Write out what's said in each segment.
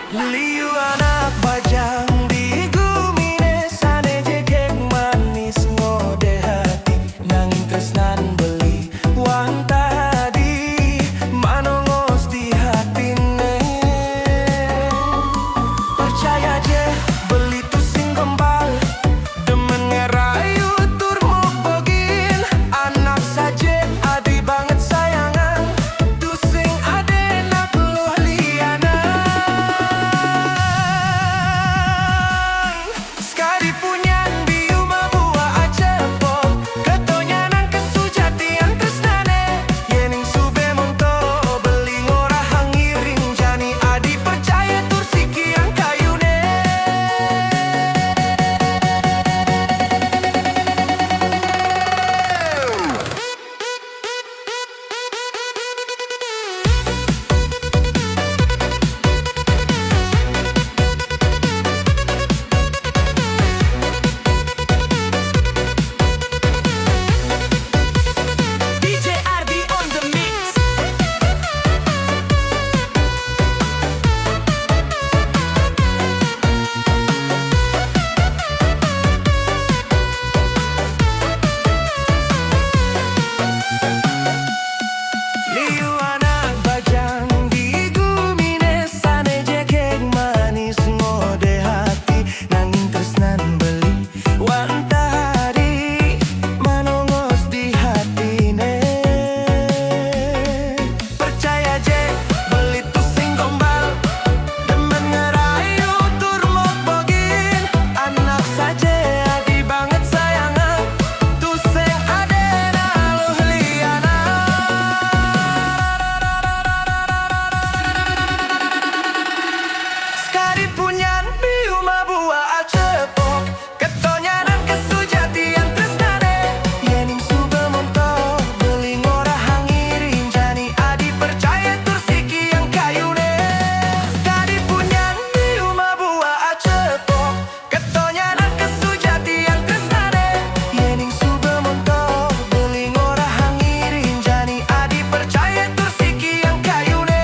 Liu anak bajang di gumine sane jekek manis ngode hati nanging tresnan beli wanta hadi manongos di hatine. Percaya je beli tu sing kembal demen ngerayu tur mok bogin anak saja adi banget sayangan tu sing ade nak luh liana. Sekali punyan biu mabua acepok ketonyanan kesujatian tresnane yening sube monto beli ngora hangiring jani adi percaya tur sikian kayune. DJ Ardi on the mix. Liu anak bajang di gumine sane jekek manis ngode hati nanging tresnan beli wanta hadi manongos di hatine. Percaya je beli tu sing gombal demen ngerayu tur mok bogin anak saja adi banget sayangan tu sing ade naluh liana. Sekali punyan biu mabua acepok ketonyanan kesujatian tresnane yening sube monto beli ngora hangiring jani adi percaya tur sikian kayune. Sekali punyan biu mabua acepok ketonyanan kesujatian tresnane yening sube monto beli ngora hangiring jani adi percaya tur sikian kayune.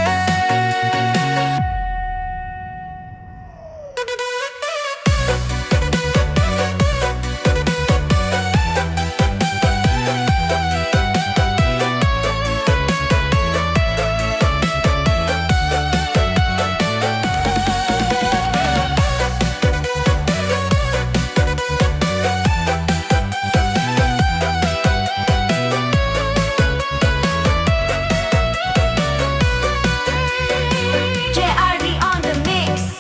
JRD on the mix.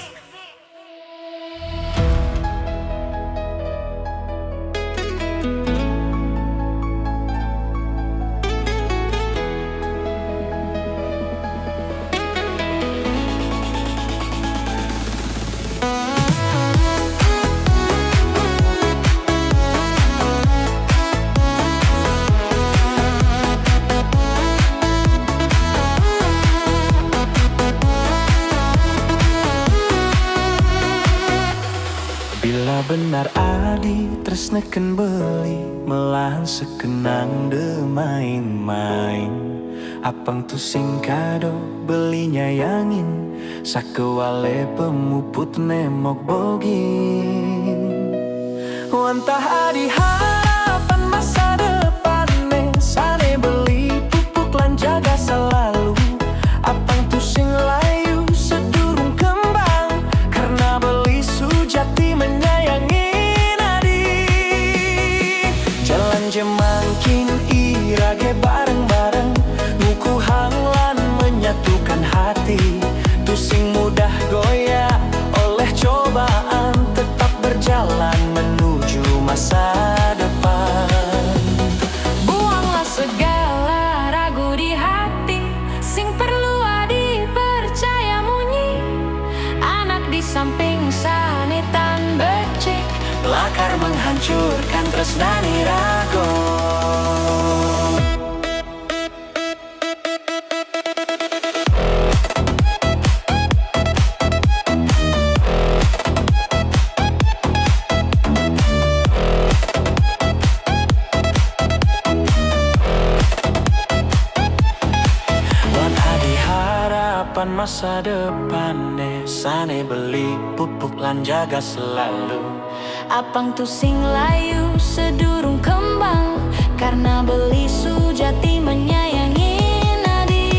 Bila benar adi tresneken beli melahan sekenang de main-main apang tu sing kado beli nyayangin sakewale pemuput nemok bogin wantah adi harapan masa depan sane beli pupuk lan jaga selalu apang tu sing layu sedurung kembang karena beli sujati menyayangi nadi jalan jemangkin irage bareng-bareng nguku hanglan menyatukan hati tu sing mudah goyah oleh cobaan tetap berjalan menuju masa depan. Buanglah segala ragu di hati sing perlu adi percaya munyi anak di samping sanetan becek Lakar menghancurkan tresnani rago. Wan adi harapan masa depan desane beli pupuk lan jaga selalu. Apang tu sing layu sedurung kembang, karena beli sujati menyayangi nadi.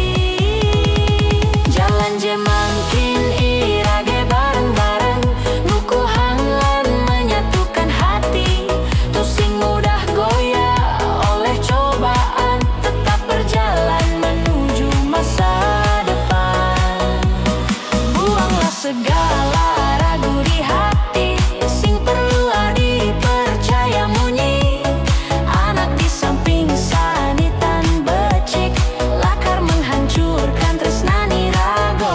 Jalan je mangkin irage bareng-bareng, ngukuhan lan menyatukan hati. Tu sing mudah goyah oleh cobaan, tetap berjalan menuju masa depan. Buanglah segala ragu di hati, sing perlu dipercaya munyi. Anak di samping sanitan becik, lakar menghancurkan tresnani rago.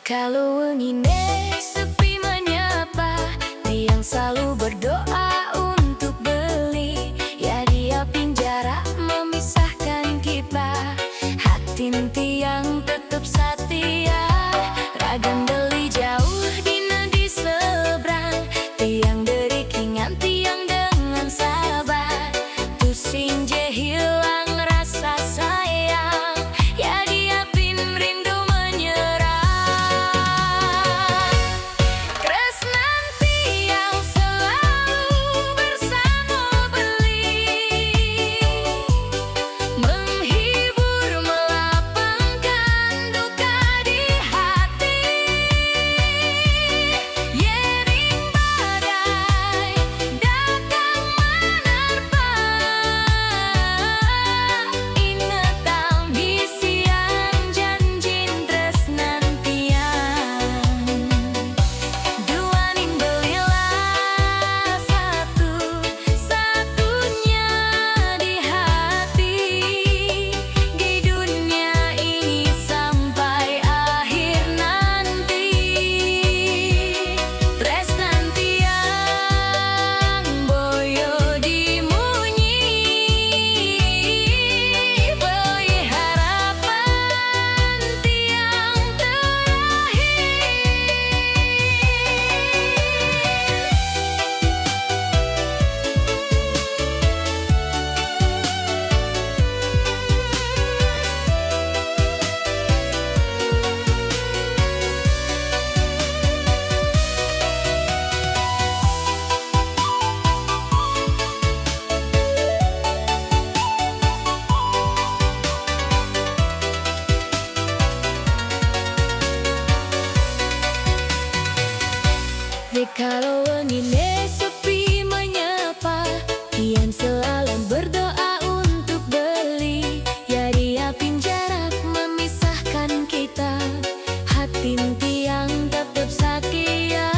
Kalau wengine sepi menyapa, tiang selalu berdoa untuk beli. Ya dia pinjara memisahkan kita, hati tiang tetap setia. Ragam deli jauh di seberang, tiang dari kingan tiang dengan sabar. Pusing je hilang rasa sayang, ya dia pin rindu menyerah. Kresnan tiang selalu bersama beli, menghibur melapangkan duka di hati. Yering badai datang menerpa, inetang bisian janjin tresnan tiang. Duaning belilah satu-satunya di hati, di dunia ini sampai akhir nanti. Tresnan tiang boyo dimunyi, beli harapan tiang terakhir. Kalau wengine sepi menyapa, tiang selalu berdoa untuk beli. Ya dia pinjara memisahkan kita, hati tiang tetap setia.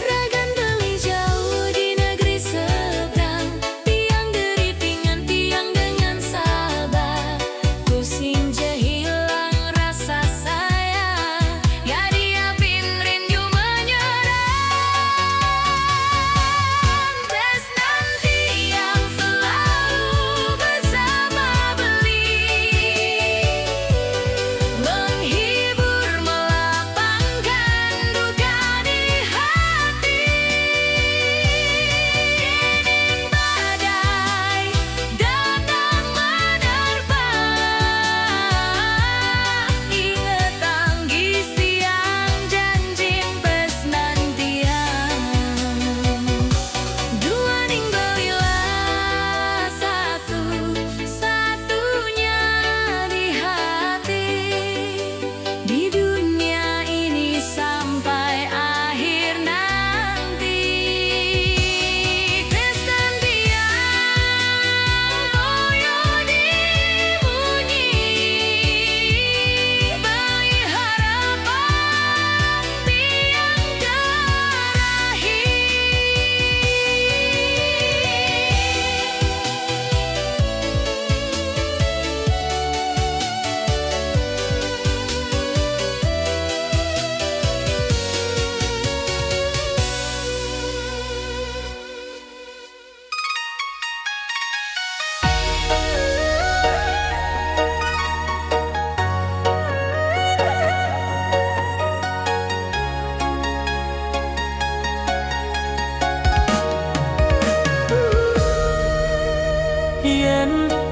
Ragan deli jauh di negeri seberang, tiang dari pingan tiang dengan sabar. Pusing je hilang rasa sayang, ya dia pin rindu menyerah.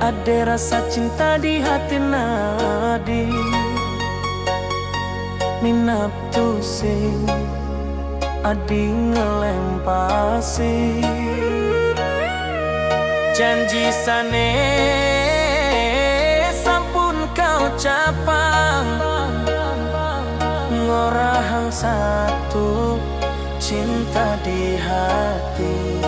Ada rasa cinta di hati nadi Minap tu sing adi ngelempasi Janji sane sampun kau capang Ngorahang satu cinta di hati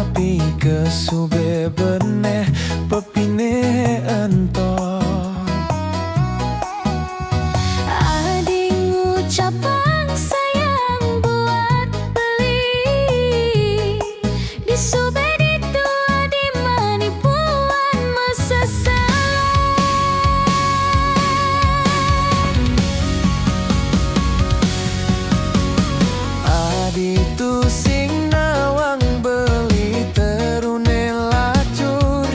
tapi kesube beneh pepine entok. Adi ngucapan sayang buat beli di subed itu adi manipuan mesesat. Adi tu sing nawang beli terune lacur,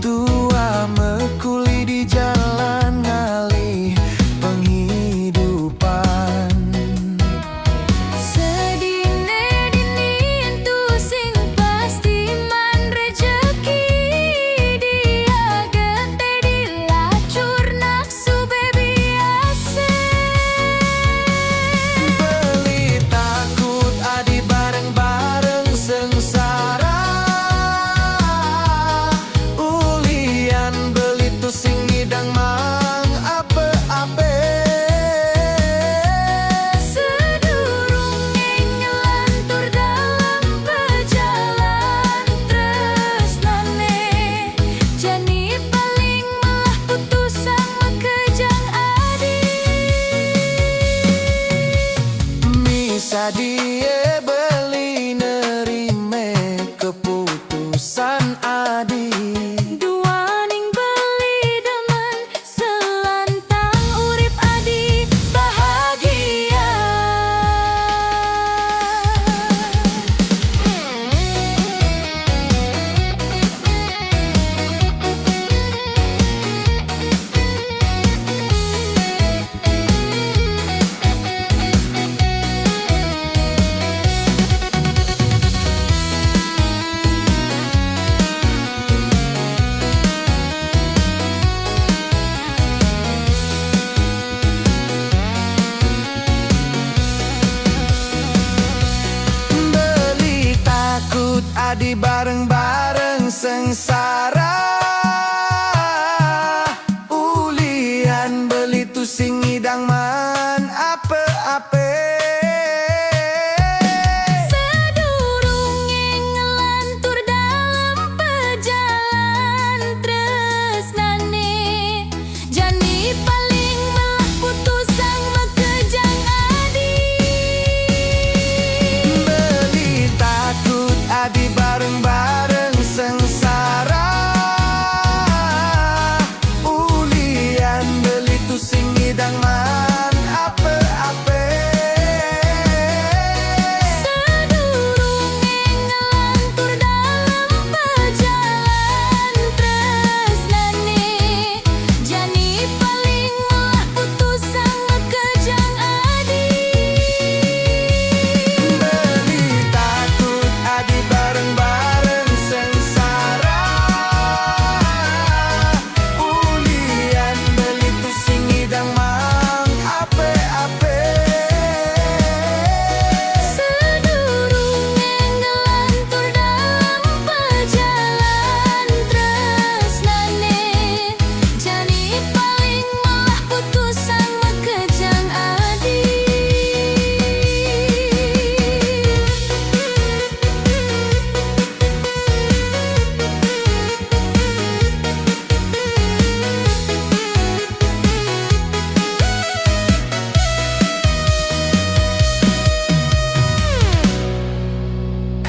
tua mekuli di jalan ngalih penghidupan. Sedine dinian tu sing pasti man rejeki dia gete dilacur naksu bebiase. Beli takut adi bareng-bareng sengsara, ulian beli tu sing ngidang mang ape-ape. Sedurunge ngelantur dalam pejalan tresnane, jani paling melah putus sama kejang adi. Misa die beli nerime keputusan adi. Duaning beli demen selantang urip adi bahagia. Beli takut adi bareng-bareng sengsara, ulian beli tu sing ngidang man ape-ape. Sedurunge ngelantur dalam pejalan tresnane, jani paling melah putus sama kejang adi. Beli takut adi bareng-bareng sengsara, ulian beli tu sing ngidang man ape-ape. Sedurunge ngelantur dalam pejalan tresnane, jani paling melah putus sama kejang adi. Beli takut adi bareng-bareng sengsara, ulian beli tu sing ngidang mang ape-ape. Sedurunge ngelantur dalam pejalan tresnane, jani paling melah putus sama kejang adi.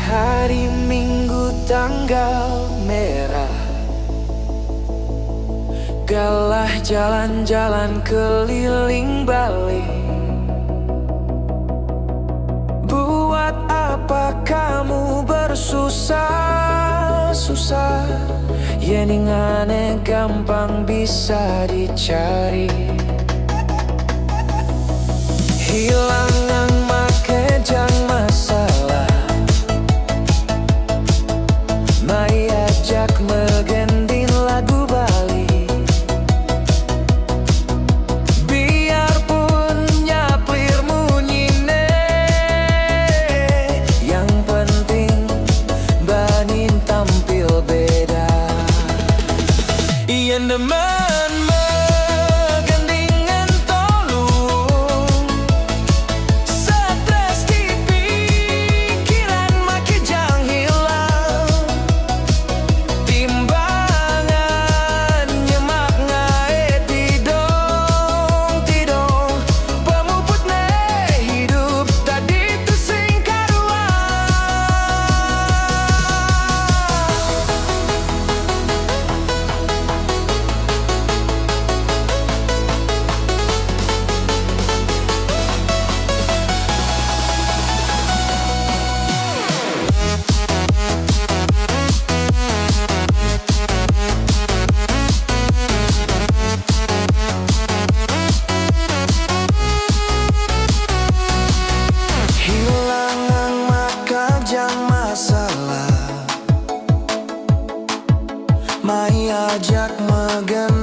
Hari Minggu tanggal merah, galah jalan-jalan keliling Bali. Buat apa kamu bersusah-susah, yeningane gampang bisa dicari. Hilang ang make jang masalah, mai ajak megendin lagu Bali. Biarpun nyaplir munyine, yang penting banin tampil beda. Yen demen megendingan tolong Mai ajak megen